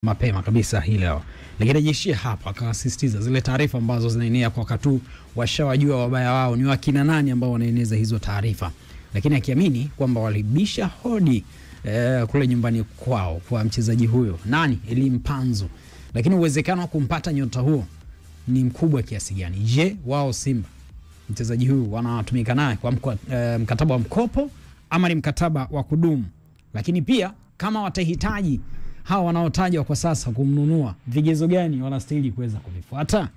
mapema kabisa hii leo. Lakini jishia hapa akasisitiza zile taarifa ambazo zinaenea kwa katu washawajua wabaya wao ni wakina nani ambao wanaeneza hizo taarifa. Lakini akiamini kwamba walibisha hodi kule nyumbani kwao kwa mchezaji huyo. Nani? Elie Mpanzu. Lakini uwezekano wa kumpata nyota huo ni mkubwa kiasi gani? Je, wao Simba mchezaji huyu wanatumika naye kwa mkataba wa mkopo ama ni mkataba wa kudumu? Lakini pia kama watahitaji hawa wanaotajwa kwa sasa kumnunua, vigezo gani wanastahili kuweza kuvifuata?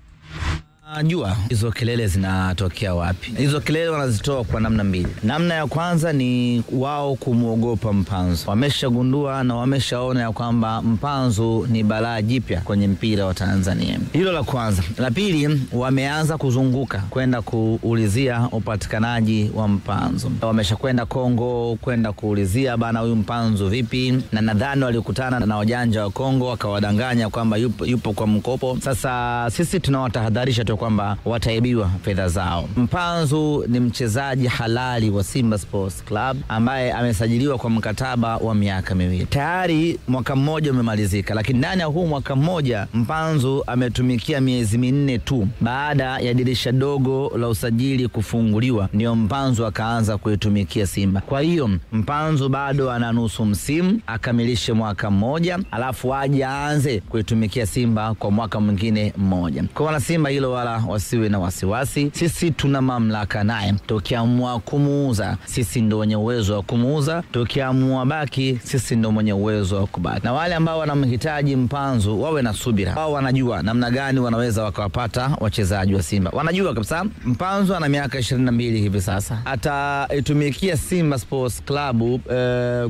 Najua hizo kelele zinatokea wapi. Hizo kelele wanazitoa kwa namna mbili. Namna ya kwanza ni wao kumuogopa Mpanzu. Wameshagundua na wameshaona ya kwamba Mpanzu ni balaa jipya kwenye mpira wa Tanzania. Hilo la kwanza. La pili, wameanza kuzunguka kwenda kuulizia upatikanaji wa Mpanzu. Wameshakwenda Kongo kwenda kuulizia bana huyu Mpanzu vipi, na nadhani walikutana na wajanja wa Kongo wakawadanganya kwamba yupo kwa mkopo. Sasa sisi tunawatahadharisha kwamba wataibiwa fedha zao. Mpanzu ni mchezaji halali wa Simba Sports Club ambaye amesajiliwa kwa mkataba wa miaka 2. Tayari mwaka mmoja umemalizika, lakini ndani ya huu mwaka mmoja Mpanzu ametumikia miezi 4 tu. Baada ya dirisha dogo la usajili kufunguliwa ndio Mpanzu akaanza kuitumikia Simba. Kwa hiyo Mpanzu bado ana nusu msimu akamilishe mwaka mmoja, alafu aje aanze kuitumikia Simba kwa mwaka mwingine mmoja. Kwa wana Simba hilo wala wasiwe na wasiwasi. Sisi tuna mamlaka naye. Tukiamua kumuuza, sisi ndio wenye uwezo wa kumuuza. Tukiamua baki, sisi ndio mwenye uwezo wa kubaki. Na wale ambao wanamhitaji Mpanzu wawe na subira. Wao wanajua namna gani wanaweza wakawapata wachezaji wa Simba. Wanajua kabisa Mpanzu ana miaka 22 hivi sasa. Ataitumikia Simba Sports Club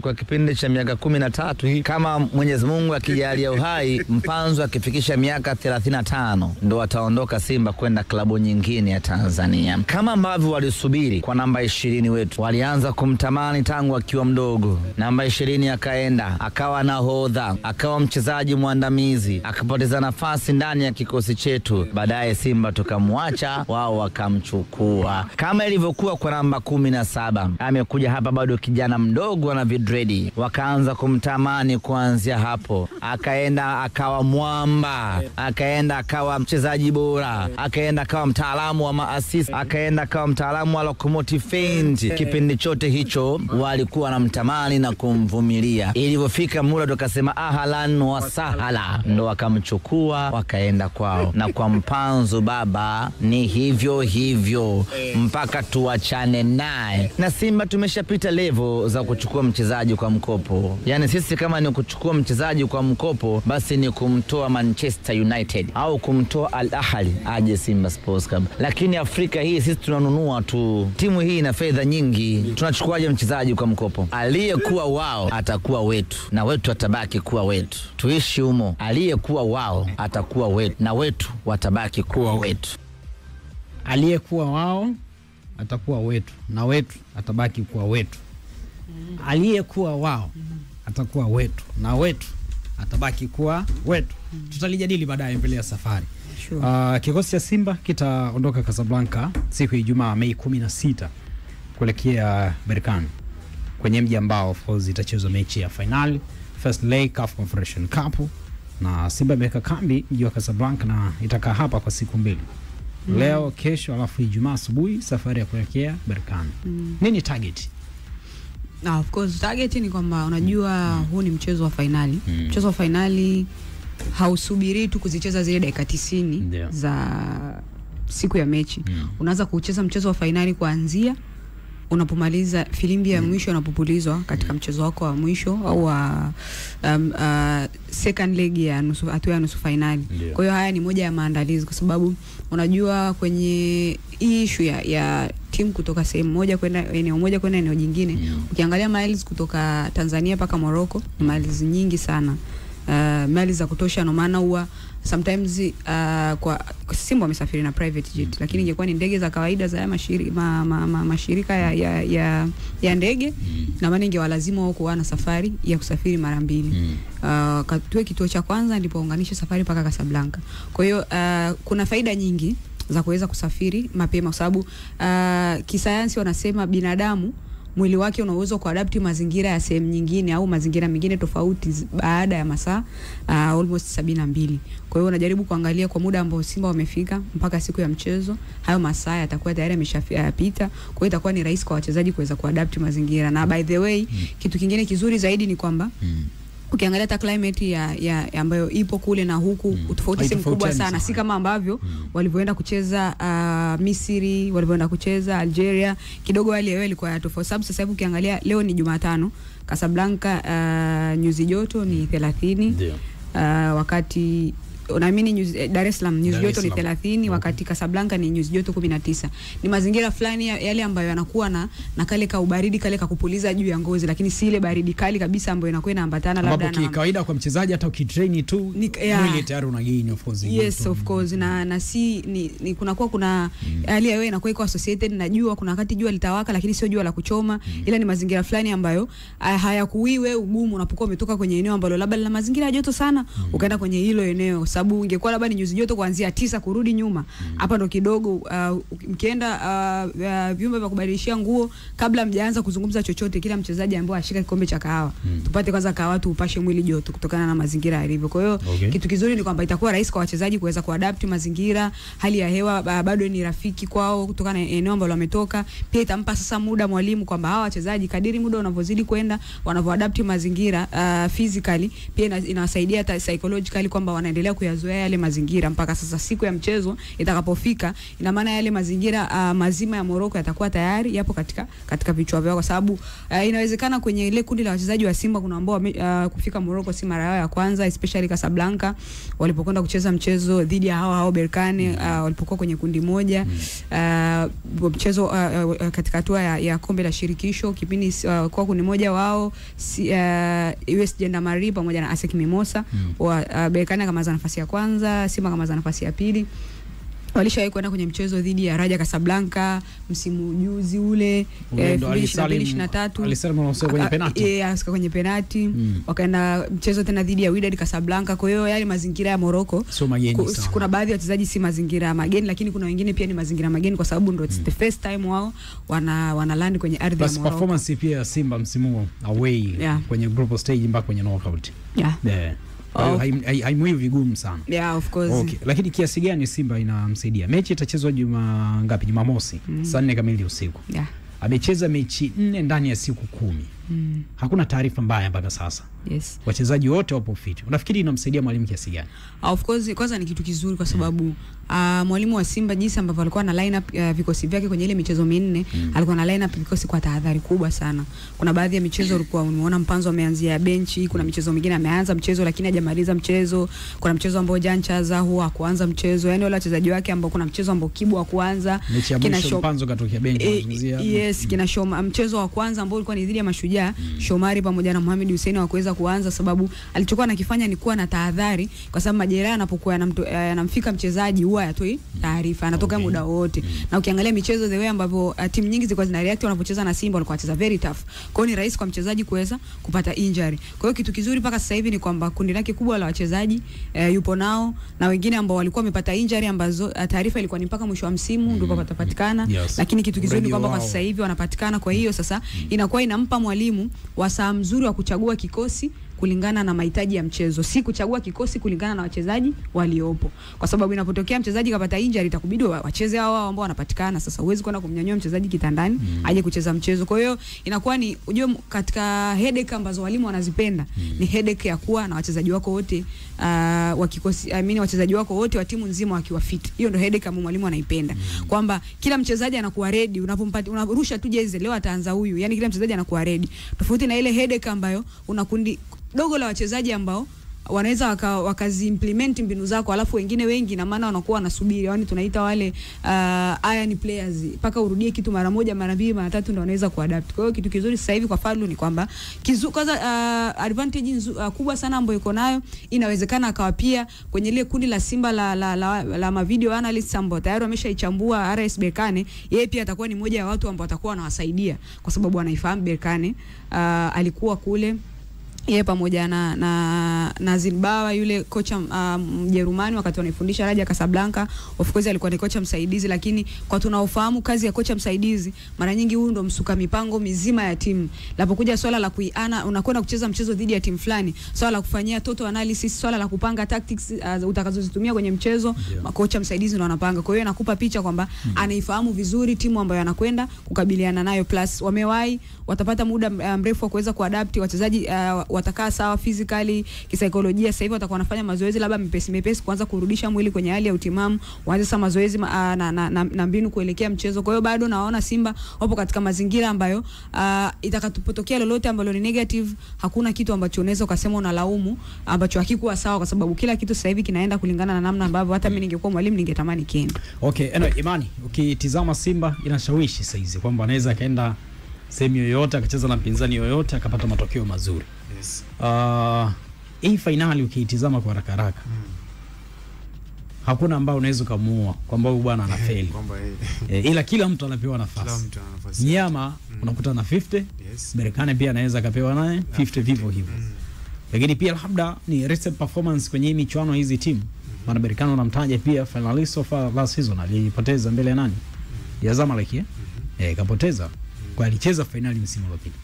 kwa kipindi cha miaka 13 hii. Kama Mwenyezi Mungu akijalia uhai, Mpanzu akifikisha miaka 35 ndio ataondoka Simba kwenda klabu nyingine ya Tanzania. Kama ambavyo walisubiri kwa namba 20 wetu, walianza kumtamani tangu akiwa mdogo. Namba 20 akaenda, akawa nahodha, akawa mchezaji mwandamizi, akapoteza nafasi ndani ya kikosi chetu. Baadaye Simba tukamwacha, wao wakamchukua. Kama ilivyokuwa kwa namba 17, amekuja hapa bado kijana mdogo na vidredi. Wakaanza kumtamani kuanzia hapo. Akaenda akawa mwamba, akaenda akawa mchezaji bora, akaenda akawa mtaalamu wa maassist, akaenda akawa mtaalamu wa locomotive feint. Kipindi chote hicho walikuwa wanamtamani na kumvumilia. Ilipofika muda tukasema ahlan wa sahala, ndo wakamchukua wakaenda kwao. Na kwa Mpanzu baba ni hivyo hivyo mpaka tuachane naye. Na Simba tumeshapita level za kuchukua mchezaji kwa mkopo. Yani sisi kama ni kuchukua mchezaji kwa mkopo, basi ni kumtoa Manchester United au kumtoa Al Ahly aje Simba Sports Club. Lakini Afrika hii sisi tunanunua tu. Timu hii ina fedha nyingi. Tunachukuaje mchezaji kwa mkopo? Aliyekuwa wao atakuwa wetu na wetu atabaki kuwa wetu. Tuishi humo. Aliyekuwa wao atakuwa wetu na wetu watabaki kuwa wetu. Aliyekuwa wao atakuwa wetu na wetu atabaki kuwa wetu. Aliyekuwa wao atakuwa wetu na wetu atabaki kuwa wetu. Tutalijadili baadaye mbele ya safari. Sure. Kikosi cha Simba kitaondoka Casablanca siku ya Ijumaa Mei 16 kuelekea Berkane kwenye mji ambao of course itachezwa mechi ya finali first leg CAF Confederation Cup, na Simba imeweka kambi mji wa Casablanca na itakaa hapa kwa siku 2. Leo, kesho, alafu Ijumaa asubuhi safari ya kuelekea Berkane. Nini target? Of course target ni kwamba unajua huu ni mchezo wa finali. Mchezo wa finali hausubiri tu kuzicheza zile dakika 90 za siku ya mechi. Unaanza kucheza mchezo wa finali kuanzia unapomaliza filimbi ya mwisho unapopulizwa katika mchezo wako wa mwisho au wa second leg ya hatua ya nusu finali. Kwa hiyo haya ni moja ya maandalizi, kwa sababu unajua kwenye hii issue ya timu kutoka sehemu moja kwenda eneo moja kwenda eneo jingine, ukiangalia miles kutoka Tanzania mpaka Morocco ni miles nyingi sana. Miles za kutosha, ndio maana huwa sometimes kwa Simba wamesafiri na private jet, lakini ingekuwa ni ndege za kawaida za mashirika ya ndege, na maana ingewalazimu wao kuwa na safari ya kusafiri mara 2. Katue kituo cha kwanza ndipo unganishe safari mpaka Casablanca. Kwa hiyo kuna faida nyingi za kuweza kusafiri mapema, kwa sababu kisayansi wanasema binadamu mwili wake una uwezo kuadapti mazingira ya sehemu nyingine au mazingira mengine tofauti baada ya masaa almost 72. Kwa hiyo unajaribu kuangalia kwa muda ambao Simba wamefika mpaka siku ya mchezo, hayo masaa yatakuwa tayari yameshapita. Kwa hiyo itakuwa ni rahisi kwa wachezaji kuweza kuadapti mazingira. Na by the way, kitu kingine kizuri zaidi ni kwamba ukiangalia hata climate ya ambayo ipo kule na huku utofauti si mkubwa sana, si kama ambavyo walivyoenda kucheza Misri, walivyoenda kucheza Algeria, kidogo hali ya hewa ilikuwa tofauti. Sababu sasa hivi ukiangalia leo ni Jumatano, Casablanca nyuzi joto ni 30, wakati unaamini Dar es Salaam nyuzi joto ni 30, wakati Casablanca ni nyuzi joto 19. Ni mazingira fulani yale ambayo yanakuwa na kale ka ubaridi kale ka kupuliza juu ya ngozi, lakini si ile baridi kali kabisa ambayo inakuwa inaambatana labda na kawaida kwa mchezaji hata ukitrain tu mwili tayari una gain of course. Yes, of course. Na si ni kuna hali ya wewe inakuwa iko associated na jua. Kuna wakati jua litawaka lakini sio jua la kuchoma, ila ni mazingira fulani ambayo hayakuwi wewe ugumu unapokuwa umetoka kwenye eneo ambalo labda lina mazingira ya joto sana ukaenda kwenye hilo eneo. Sababu ingekuwa labda ni nyuzi joto kuanzia 9 kurudi nyuma, hapa ndo kidogo mkienda vyumba vya kubadilishia nguo kabla mjaanza kuzungumza chochote, kila mchezaji ambaye ashika kikombe cha kahawa, tupate kwanza kahawa tu upashe mwili joto kutokana na mazingira yalivyo. Kwa hiyo kitu kizuri ni kwamba itakuwa rahisi kwa wachezaji kuweza kuadapt mazingira, hali ya hewa bado ni rafiki kwao kutokana na eneo ambalo wametoka. Pia itampa sasa muda mwalimu kwamba hawa wachezaji kadiri muda unavyozidi kwenda wanavyoadapt mazingira physically, pia inawasaidia hata psychologically kwamba wanaendelea kuyazoea yale mazingira mpaka sasa siku ya mchezo itakapofika. Ina maana yale mazingira mazima ya Morocco yatakuwa tayari yapo katika vichwa vyao, kwa sababu inawezekana kwenye ile kundi la wachezaji wa Simba kuna ambao kufika Morocco si mara yao ya kwanza, especially Casablanca walipokwenda kucheza mchezo dhidi ya hao Berkane, walipokuwa kwenye kundi moja mchezo katika hatua ya kombe la shirikisho, kipindi kwa kundi moja wao US Gendarmerie pamoja na ASEC Mimosa, Berkane kama za nafasi ya kwanza, Simba kama za nafasi ya pili. Walishawahi kwenda kwenye mchezo dhidi ya Raja Casablanca msimu juzi ule 2023, alisema kwenye penalty. Kwenye penalty. Wakaenda mchezo tena dhidi ya Wydad Casablanca. Kwa hiyo yale mazingira ya Morocco kuna baadhi ya wachezaji si mazingira mageni, lakini kuna wengine pia ni mazingira mageni kwa sababu ndio the first time wao wana land kwenye ardhi ya Morocco. Performance pia ya Simba msimu away kwenye group stage mpaka kwenye knockout. Haimwi vigumu sana. Of course. Okay. Lakini kiasi gani Simba inamsaidia? Mechi itachezwa Jumamosi saa 4 kamili usiku. Amecheza mechi 4 ndani ya siku 10. Hakuna taarifa mbaya mpaka sasa. Yes. Wachezaji wote wapo fit. Unafikiri inamsaidia mwalimu kiasi gani? Of course, kwanza ni kitu kizuri kwa sababu mwalimu wa Simba jinsi ambavyo alikuwa na line up vikosi vyake kwenye ile michezo minne, alikuwa na line up vikosi kwa tahadhari kubwa sana. Kuna baadhi ya michezo ulikuwa unaona Mpanzo ameanzia benchi, kuna michezo mingine ameanza mchezo lakini hajamaliza mchezo, kuna mchezo ambao Janchaza huwa kuanza mchezo, yani wale wachezaji wake ambao kuna mchezo ambao Kibu wa kuanza, kina Mpanzo katokea benchi yes, kina Shoma mchezo wa kwanza ambao ulikuwa ni dhidi ya Mashujaa, Shomari pamoja na Mohamed Hussein wa kuweza kuanza, sababu alichokuwa anakifanya ni kuwa na tahadhari, kwa sababu majeraha yanapokuwa yanamfika mchezaji huwa yatoi taarifa, anatoka muda wote. Na ukiangalia michezo the way ambavyo timu nyingi zilikuwa zina react wanapocheza na Simba, walikuwa wanacheza very tough. Kwa hiyo ni rahisi kwa mchezaji kuweza kupata injury. Kwa hiyo kitu kizuri mpaka sasa hivi ni kwamba kundi lake kubwa la wachezaji yupo nao, na wengine ambao walikuwa wamepata injury ambazo taarifa ilikuwa ni mpaka mwisho wa msimu ndio watapatikana. Lakini kitu kizuri ni kwamba kwa sasa hivi wanapatikana. Kwa hiyo sasa inakuwa inampa mwalimu wasaa mzuri wa kuchagua kikosi kulingana na mahitaji ya mchezo, si kuchagua kikosi kulingana na wachezaji waliopo, kwa sababu inapotokea mchezaji kapata injury itakubidi wacheze hao ambao wanapatikana. Sasa huwezi kwenda kumnyanyua mchezaji kitandani aje kucheza mchezo. Kwa hiyo inakuwa ni unajua, katika headache ambazo walimu wanazipenda ni headache ya kuwa na wachezaji wako wote wa kikosi, wachezaji wako wote wa timu nzima wakiwa fit. Hiyo ndio headache ambayo mwalimu anaipenda, kwamba kila mchezaji anakuwa ready. Unapompata unarusha tu jezi, leo ataanza huyu, yani kila mchezaji anakuwa ready, tofauti na ile headache ambayo una kundi dogo la wachezaji ambao wanaweza wakaziimplement mbinu zako, alafu wengine wengi na maana wanakuwa wanasubiri, yani tunaita wale iron players, paka urudie kitu mara moja mara mbili mara tatu ndio wanaweza kuadapt. Kwa hiyo kitu kizuri sasa hivi kwa Fadlu ni kwamba kwanza advantage kubwa sana ambayo iko nayo, inawezekana akawa pia kwenye ile kundi la Simba la ma video analysts ambao tayari wameshaichambua RS Berkane, yeye pia atakuwa ni mmoja wa watu ambao atakuwa anawasaidia, kwa sababu anaifahamu Berkane, alikuwa kule yeye pamoja na Zinbawa yule kocha Mjerumani wakati wanaifundisha Raja Casablanca. Of course alikuwa ni kocha msaidizi, lakini kwa tunaofahamu kazi ya kocha msaidizi mara nyingi huyu ndo msuka mipango mizima ya timu. Lapokuja swala la unakwenda kucheza mchezo dhidi ya timu fulani, swala la kufanyia total analysis, swala la kupanga tactics utakazozitumia kwenye mchezo, kocha msaidizi ndo anapanga. Kwa hiyo inakupa picha kwamba anaifahamu vizuri timu ambayo anakwenda kukabiliana nayo, plus watapata muda mrefu wa kuweza kuadapt wachezaji, watakaa sawa physically, kisaikolojia. Sasa hivi watakuwa wanafanya mazoezi labda mepesi kuanza kurudisha mwili kwenye hali ya utimamu, waanze sasa mazoezi na mbinu kuelekea mchezo. Kwa hiyo bado naona Simba wapo katika mazingira ambayo itakapotokea lolote ambalo ni negative, hakuna kitu ambacho unaweza ukasema unalaumu ambacho hakikuwa sawa, kwa sababu kila kitu sasa hivi kinaenda kulingana na namna ambavyo hata mimi ningekuwa mwalimu ningetamani kiende. Okay, Imani, ukitizama Simba inashawishi sasa hizi kwamba anaweza kaenda sehemu yoyote akacheza na mpinzani yoyote akapata matokeo mazuri. Yes. Hii finali ukiitizama kwa haraka hakuna ambao unaweza kumuua kwamba huyu bwana anafeli. Ila kila mtu anapewa nafasi. Nyama unakuta na 50. Yes. Berkane pia anaweza kapewa naye 50 vivyo hivyo. Lakini pia labda ni recent performance kwenye hii michuano hizi timu. Maana Berkane unamtaja pia finalist of last season alipoteza mbele ya nani? Ya Zamalek. Kapoteza. Kwa alicheza finali msimu uliopita.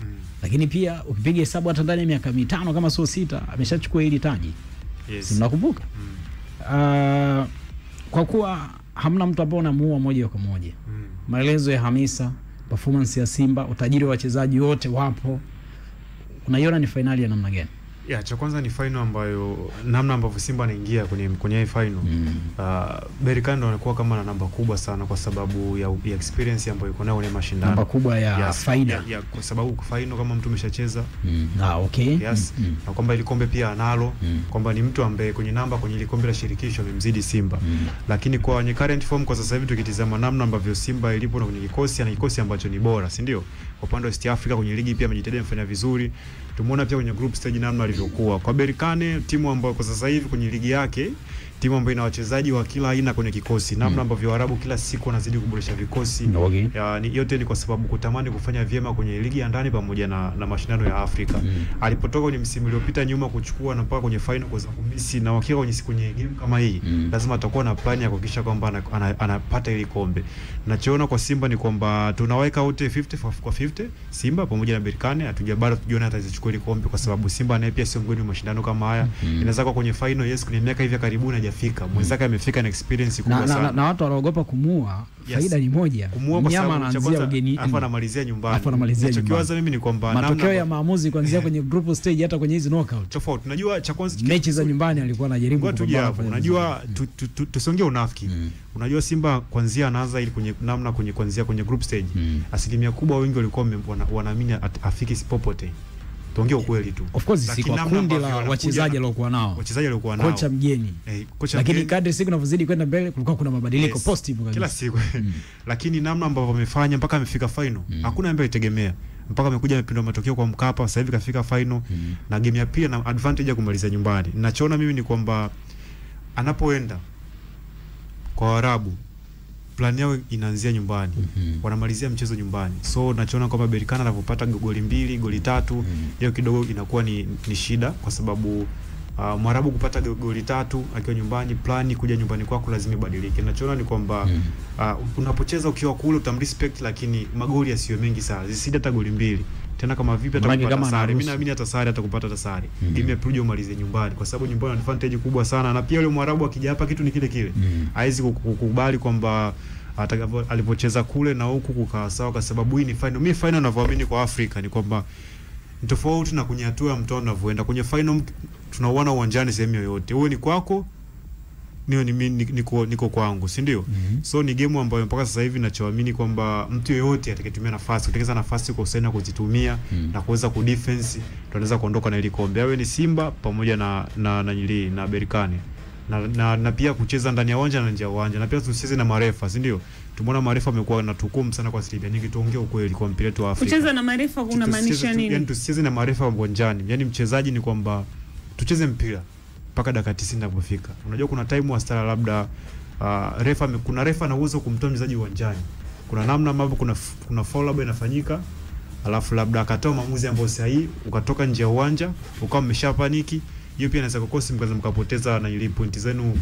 Lakini pia ukipiga hesabu hata ndani ya miaka 5 kama sio 6 ameshachukua hili taji. Yes. Mnakumbuka? Kwa kuwa hamna mtu ambaye anamuua moja kwa moja. Maelezo ya Hamisa, performance ya Simba, utajiri wa wachezaji wote wapo. Unaiona ni finali ya namna gani? Yeah, cha kwanza ni final ambayo namna ambavyo Simba anaingia kwenye final. Berkane anakuwa kama na namba kubwa sana kwa sababu ya experience ambayo yuko nayo kwenye mashindano. Namba kubwa ya faida. Kwa sababu final kama mtu umeshacheza. Okay. Yes. Na kwamba ile kombe pia analo, kwamba ni mtu ambaye kwenye namba kwenye ile kombe la shirikisho amemzidi Simba. Lakini kwa current form kwa sasa hivi tukitizama namna ambavyo Simba ilipo na kwenye kikosi, ana kikosi ambacho ni bora, si ndio? Kwa upande wa East Africa kwenye ligi pia amejitahidi kufanya vizuri. Tumeona pia kwenye group stage namna alivyokuwa. Kwa Berkane, timu ambayo kwa sasa hivi kwenye ligi yake, timu ambayo ina wachezaji wa kila aina kwenye kikosi. Namna ambavyo Waarabu kila siku wanazidi kuboresha vikosi. Yote ni kwa sababu kutamani kufanya vyema kwenye ligi ya ndani pamoja na mashindano ya Afrika. Alipotoka kwenye msimu uliopita nyuma kuchukua na mpaka kwenye final kwa sababu kumisi na wakiwa kwenye game kama hii, lazima atakuwa na plan ya kuhakikisha kwamba anapata ile kombe. Nachoona kwa Simba ni kwamba tunaweka wote 50 kwa 50, Simba pamoja na Berkane, hatujabara tujiona atazichukua ile kombe kwa sababu Simba naye pia sio mgeni wa mashindano kama haya. Inaweza kuwa kwenye final, yes, kwenye miaka hivi karibuni hajafika. Mwenzake amefika na experience kubwa sana. Na watu wanaogopa kumuua. Faida ni moja. Mnyama anaanzia ugeni, afa anamalizia nyumbani. Nachokiwaza mimi ni kwamba matokeo ya maamuzi kuanzia kwenye group stage hata kwenye hizo knockout tofauti. Unajua cha kwanza mechi za nyumbani alikuwa anajaribu kupambana. Unajua tusongee unafiki. Unajua Simba kuanzia anaanza ili kwenye namna kuanzia kwenye group stage. Asilimia kubwa wengi walikuwa wanaamini afiki popote. Tuongee ukweli tu. Of course si kwa kundi la wachezaji waliokuwa nao. Kocha mgeni. Lakini kadri siku inavyozidi kwenda mbele kulikuwa kuna mabadiliko positive kabisa. Kila siku. Lakini namna ambavyo wamefanya mpaka amefika final, hakuna ambaye alitegemea. Mpaka amekuja amepindua matokeo kwa Mkapa, sasa hivi kafika final na game ya pili na advantage ya kumaliza nyumbani. Ninachoona mimi ni kwamba anapoenda kwa Waarabu plan yao inaanzia nyumbani. Wanamalizia mchezo nyumbani. So nachoona kwamba Berkane anapopata goli 2, goli 3, hiyo kidogo inakuwa ni shida kwa sababu Mwarabu kupata goli 3 akiwa nyumbani, plani kuja nyumbani kwako lazima ibadilike. Nachoona ni kwamba unapocheza ukiwa kule utamrespect, lakini magoli yasiyo mengi sana. Zisije hata goli 2. Tena kama vipi atakupata sare. Mimi naamini hata sare atakupata sare. Game ya umalize nyumbani kwa sababu nyumbani ana advantage kubwa sana, na pia yule Mwarabu akija hapa kitu ni kile kile. Haizi kukubali kwamba alipocheza kule na huku kukaa sawa kwa sababu hii ni final. Mimi final ninavyoamini kwa Afrika ni kwamba ni tofauti na kwenye hatua ya mtoano unavyoenda. Kwenye final tunauona uwanjani sehemu yoyote. Wewe ni kwako, ni mimi niko kwangu, si ndio? So ni game ambayo mpaka sasa hivi ninachoamini kwamba mtu yeyote atakayetumia nafasi, kutengeneza nafasi kwa usaini kuzitumia na kuweza kudefense, tunaweza kuondoka na ile kombe. Awe ni Simba pamoja na Berkane. Na pia kucheza ndani ya uwanja na nje ya uwanja. Na pia tusicheze na marefa, si ndio? Tumeona marefa wamekuwa na tukumu sana kwa asilimia nyingi. Tuongee ukweli kwa mpira wetu wa Afrika. Kucheza na marefa kuna maanisha nini? Yaani tusicheze na marefa uwanjani. Yaani mchezaji ni kwamba tucheze mpira mpaka dakika 90 inapofika. Unajua kuna time wastara labda kuna refa ana uwezo kumtoa mchezaji uwanjani. Kuna namna ambavyo kuna foul labda inafanyika, alafu labda akatoa maamuzi ambayo sahihi, ukatoka nje ya uwanja ukawa umeshapaniki, hiyo pia inaweza kukosa mkapoteza na ile pointi zenu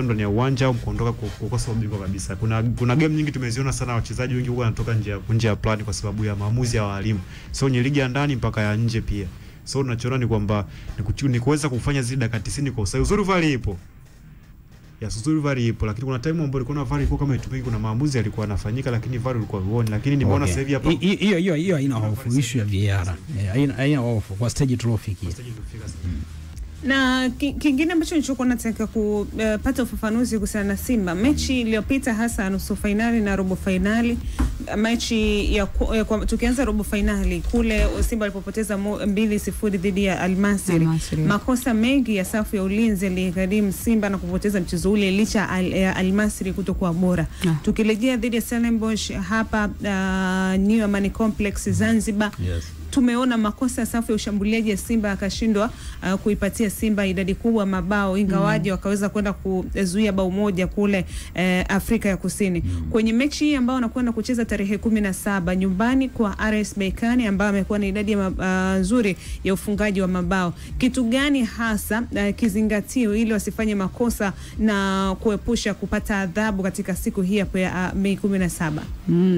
ndani ya uwanja au mkaondoka kukosa ubingwa kabisa. Kuna game nyingi tumeziona sana wachezaji wengi huwa wanatoka nje ya plan kwa sababu ya maamuzi ya walimu. So ni ligi ya ndani mpaka ya nje pia. So tunachoona ni kwamba ni kuweza kufanya zile dakika 90 kwa usahihi. Uzuri VAR ipo. Uzuri VAR ipo, lakini kuna time ambapo ilikuwa na VAR iko kama itumiki, kuna maamuzi yalikuwa yanafanyika lakini VAR ilikuwa huoni, lakini nimeona sasa hivi hapa hiyo haina hofu issue ya VAR. Haina hofu kwa stage tulofikia. Na kingine ambacho nilichokuwa nataka kupata ufafanuzi kuhusiana na Simba, mechi iliyopita hasa nusu finali na robo finali, mechi ya tukianza robo finali kule Simba alipopoteza 2-0 dhidi ya Al-Masry. Makosa mengi ya safu ya ulinzi yaligharimu Simba na kupoteza mchezo ule licha ya Al-Masry kutokuwa bora. Tukirejea dhidi ya Stellenbosch hapa New Amani Complex Zanzibar, tumeona makosa ya safu ya ushambuliaji ya Simba akashindwa kuipatia Simba idadi kubwa mabao, ingawaje wakaweza kwenda kuzuia bao moja kule Afrika ya Kusini. Kwenye mechi hii ambao wanakwenda kucheza tarehe 17 nyumbani kwa RS Berkane ambao amekuwa na idadi nzuri ya ufungaji wa mabao, kitu gani hasa kizingatio ili wasifanye makosa na kuepusha kupata adhabu katika siku hii ya Mei 17?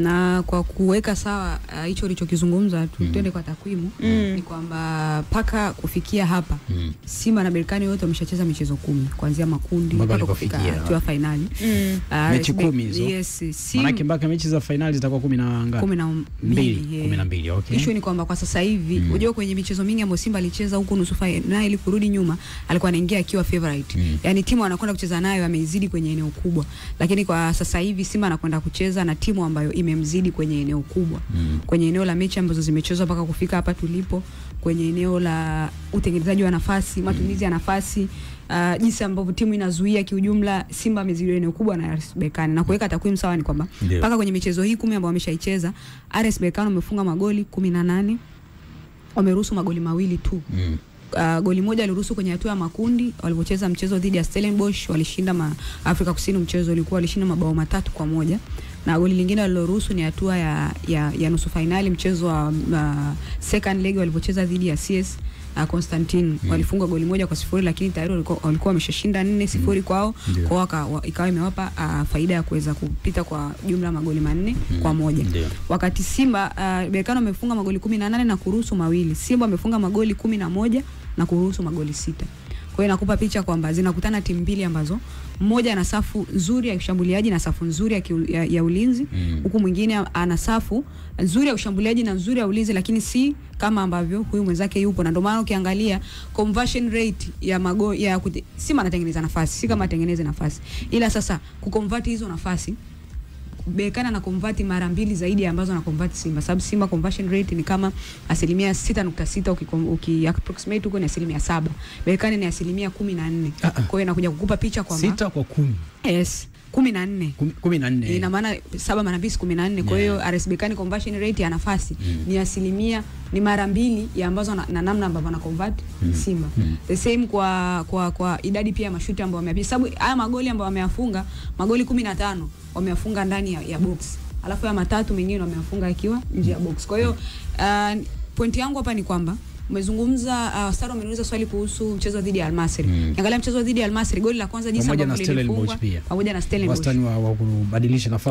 Na kwa kuweka sawa hicho ulichokizungumza, tutende kwa takwimu ni kwamba paka kufikia hapa Simba na Berkane wote wameshacheza michezo 10 kuanzia makundi mpaka kufika hatua finali. Mechi 10 hizo. Yes, maana mpaka mechi za finali zitakuwa 10 na ngapi? 12. Okay. Issue ni kwamba kwa sasa hivi unajua kwenye michezo mingi ambayo Simba alicheza huko nusu finali ili kurudi nyuma, alikuwa anaingia akiwa favorite. Yaani timu anakwenda kucheza nayo ameizidi kwenye eneo kubwa. Lakini kwa sasa hivi Simba anakwenda kucheza na timu ambayo imemzidi kwenye eneo kubwa. Kwenye eneo la mechi ambazo zimechezwa mpaka kufika hapa tulipo, kwenye eneo la utengenezaji wa nafasi, matumizi ya nafasi, jinsi ambavyo timu inazuia kiujumla, Simba amezidi eneo kubwa na RS Berkane. Na kuweka takwimu sawa ni kwamba mpaka kwenye michezo hii 10 ambayo wameshaicheza, RS Berkane wamefunga magoli 18, wameruhusu magoli 2 tu. Goli moja aliruhusu kwenye hatua ya makundi walipocheza mchezo dhidi ya Stellenbosch, walishinda Afrika Kusini, mchezo ulikuwa walishinda mabao 3-1. Na goli lingine waliloruhusu ni hatua ya nusu finali, mchezo wa second leg walipocheza dhidi ya CS Constantine, walifunga goli 1-0, lakini tayari walikuwa wameshashinda 4-0 kwao, kwa ikawa imewapa faida ya kuweza kupita kwa jumla magoli 4-1. Wakati Simba Berkane wamefunga magoli 18 na kuruhusu 2, Simba wamefunga magoli 11 na kuruhusu magoli 6. Kwa hiyo inakupa picha kwamba zinakutana timu mbili ambazo mmoja ana safu nzuri ya ushambuliaji na safu nzuri ya ulinzi, huku mwingine ana safu nzuri ya ushambuliaji na nzuri ya ulinzi, lakini si kama ambavyo huyu mwenzake yupo. Na ndio maana ukiangalia conversion rate ya magoli Simba anatengeneza nafasi, si kama atengeneze nafasi, ila sasa kuconvert hizo nafasi Berkane na convert mara 2 zaidi ambazo na convert Simba. Sababu Simba conversion rate ni kama 6.6, ukiapproximate huko ni 7. Berkane ni 14. Kwa hiyo inakuja kukupa picha kwamba 6 kwa 10. Yes, 14. Ina maana 7 mara 2 14. Kwa hiyo RS Berkane conversion rate ya nafasi ni mara 2 ya ambazo na namna ambavyo na convert Simba. The same kwa idadi pia mashuti ambayo wameyapiga. Sababu haya magoli ambayo wameyafunga, magoli 15 wameyafunga ndani ya box. Alafu ya 3 mengine wameyafunga ikiwa nje ya box. Kwa hiyo pointi yangu hapa ni kwamba umezungumza Saro ameniuliza swali kuhusu mchezo dhidi ya Al-Masry. Angalia mchezo dhidi ya Al-Masry, goli la kwanza jinsi ambavyo lilifungwa pamoja na Stellenbosch. Wastani wa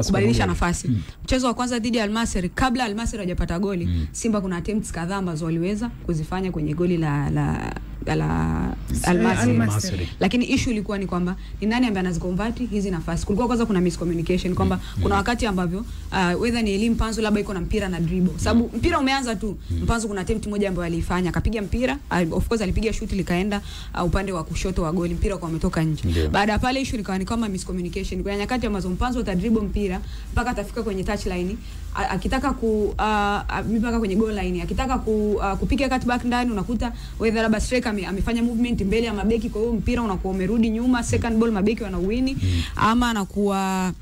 kubadilisha nafasi. Mchezo wa kwanza dhidi ya Al-Masry, kabla Al-Masry hajapata goli, Simba kuna attempts kadhaa ambazo waliweza kuzifanya kwenye goli la Al-Masry. Lakini issue ilikuwa ni kwamba ni nani ambaye anaziconvert hizi nafasi. Kulikuwa kwanza kuna miscommunication kwamba kuna wakati ambavyo whether ni Elim Mpanzu labda iko na mpira na dribble. Sababu mpira umeanza tu, Mpanzu kuna attempt moja ambayo alifanya, akapiga mpira, of course alipiga shoot likaenda upande wa kushoto wa goli, mpira kwa umetoka nje. Baada ya pale issue ilikuwa ni kama miscommunication. Kwa nyakati ambazo Mpanzu atadribble mpira mpaka atafika kwenye touchline, akitaka mpaka kwenye goal line, akitaka kupiga cutback ndani, unakuta whether labda striker amefanya movement mbele ya mabeki, kwa hiyo mpira unakuwa umerudi nyuma, second ball mabeki wanawini, ama anakuwa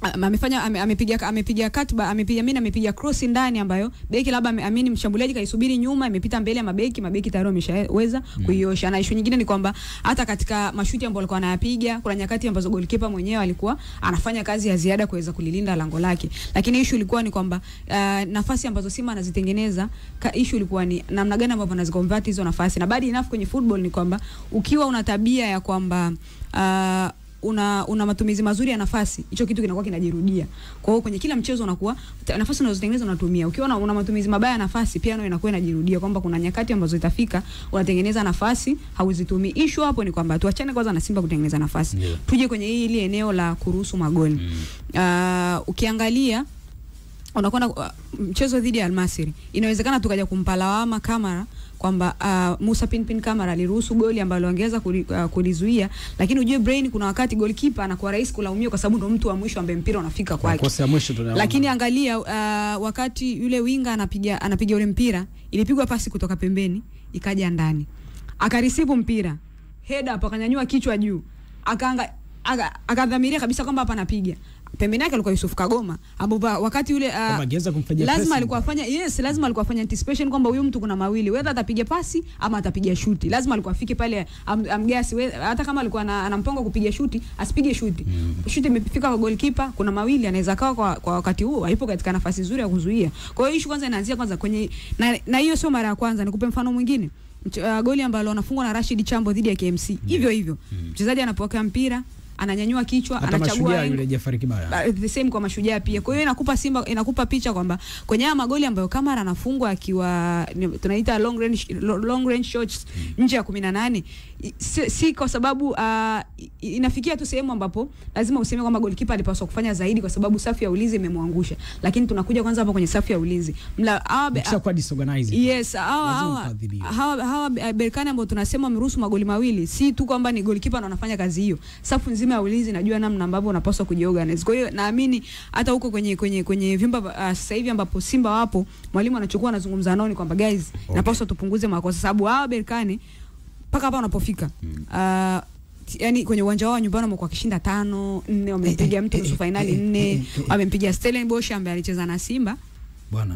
amepiga katiba, amepiga cross ndani ambayo beki labda amini mshambuliaji kaisubiri nyuma, imepita mbele ya mabeki tayari wameshaweza kuiosha. Na issue nyingine ni kwamba hata katika mashuti ambayo alikuwa anayapiga kuna nyakati ambazo goalkeeper mwenyewe alikuwa anafanya kazi ya ziada kuweza kulilinda lango lake. Lakini issue ilikuwa ni kwamba nafasi ambazo Simba anazitengeneza, issue ilikuwa ni namna gani ambavyo anaziconvert hizo nafasi. Na bad enough kwenye football ni kwamba ukiwa una tabia ya kwamba una matumizi mazuri ya nafasi, hicho kitu kinakuwa kinajirudia. Kwa hiyo kwenye kila mchezo unakuwa nafasi unazotengeneza unatumia. Ukiwa una matumizi mabaya ya nafasi, pia inakuwa inajirudia kwamba kuna nyakati ambazo itafika unatengeneza nafasi hauzitumii. Issue hapo ni kwamba tuachane kwanza na Simba kutengeneza nafasi. Tuje kwenye hili eneo la kuruhusu magoli. Ukiangalia unakwenda mchezo dhidi ya Al-Masry, inawezekana tukaja kumpa lawama Kamara kwamba Musa Pinpin Kamara aliruhusu goli ambalo angeweza kulizuia, lakini ujue brain kuna wakati goalkeeper anakuwa rahisi kulaumiwa kwa sababu ndo mtu wa mwisho ambaye mpira unafika kwake. Lakini angalia wakati yule winga anapiga ule mpira, ilipigwa pasi kutoka pembeni ikaja ndani. Akareceive mpira, header hapo, akanyanyua kichwa juu. Akadhamiria kabisa kwamba hapa anapiga. Pembeni yake alikuwa Yusuf Kagoma, ambapo wakati yule lazima alikuwa afanya anticipation kwamba huyu mtu kuna mawili, whether atapiga pasi ama atapiga shuti. Lazima alikuwa afike pale amgasi, hata kama alikuwa anamponga kupiga shuti, asipige shuti. Shuti imefika kwa goalkeeper, kuna mawili, anaweza kawa kwa wakati huo haipo katika nafasi nzuri ya kuzuia. Kwa hiyo issue kwanza inaanzia kwenye na hiyo sio mara ya kwanza. Nikupe mfano mwingine. Goli ambalo anafungwa na Rashid Chambo dhidi ya KMC. Hivyo mchezaji anapokea mpira, ananyanyua kichwa, anachagua yule Jafari Kibaya. The same kwa Mashujaa pia. Kwa hiyo inakupa picha kwamba kwenye haya magoli ambayo Kamara anafungwa akiwa tunaita long range shots nje ya 18, si kwa sababu inafikia tu sehemu ambapo lazima useme kwamba goalkeeper alipaswa kufanya zaidi kwa sababu safu ya ulinzi imemwangusha. Lakini tunakuja kwanza hapo kwenye safu ya ulinzi. Kwa disorganized. Yes, hawa Berkane ambao tunasema wameruhusu magoli mawili, si tu kwamba ni goalkeeper ndo anafanya kazi hiyo. Safu nzima ya ulinzi najua namna ambavyo unapaswa kujiorganize. Kwa hiyo naamini hata huko kwenye vyumba sasa hivi ambapo Simba wapo, mwalimu anachukua anazungumza nao ni kwamba guys, napaswa tupunguze makosa sababu hawa Berkane paka hapa wanapofika yani kwenye uwanja wao nyumbani wamekuwa kishinda 5-4, wamempiga mtu nusu finali 4, wamempiga Stellenbosch ambaye alicheza na Simba.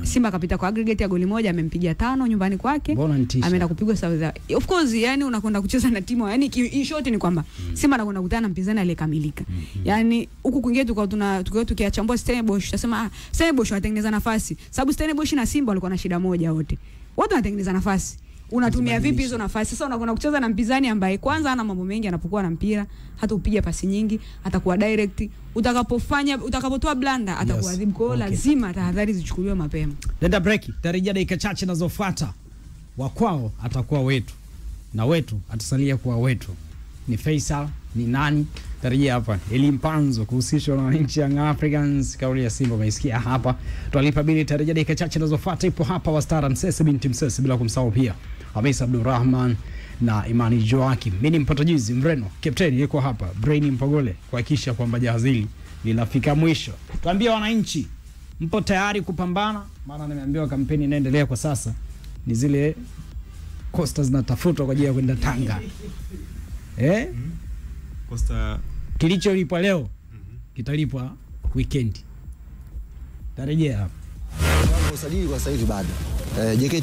Simba kapita kwa aggregate ya goli moja, amempiga 5 nyumbani kwake. Ameenda kupigwa South. Of course, yani unakwenda kucheza na timu, yani in short ni kwamba Simba anakwenda kukutana na mpinzani aliyekamilika. Yani huku kwingine tukiachambua Stellenbosch, tutasema Stellenbosch wanatengeneza nafasi. Sababu Stellenbosch na Simba walikuwa na shida moja wote. Wote wanatengeneza nafasi. Unatumia vipi hizo nafasi? Sasa unakwenda kucheza na mpinzani ambaye kwanza ana mambo mengi, anapokuwa na mpira, hata upige pasi nyingi, atakuwa direct. Utakapotoa blanda atakuadhibu. Kwa hiyo lazima tahadhari zichukuliwe mapema. Nenda break, tarejea dakika chache zinazofuata. Wa kwao atakuwa wetu na wetu atasalia kuwa wetu. Ni Faisal, ni nani? Tarejea hapa. Elimpanzo kuhusishwa na wananchi Young Africans, kauli ya Simba umeisikia hapa. Twalipa bili, tarejea dakika chache zinazofuata. Ipo hapa Wastara Msese binti Msese, bila kumsahau pia Hamis Abdurrahman na Imani Joakim. Mimi mpatajizi mreno, captain yuko hapa, Brain Mpogole, kuhakikisha kwamba jahazi hili linafika mwisho. Tuambie wananchi, mpo tayari kupambana? Maana nimeambiwa kampeni inaendelea kwa sasa. Ni zile Costa zinatafutwa kwa ajili ya kwenda Tanga. Costa kilicholipwa leo kitalipwa weekend. Tarejea hapa. Usajili kwa sasa hivi bado. JKT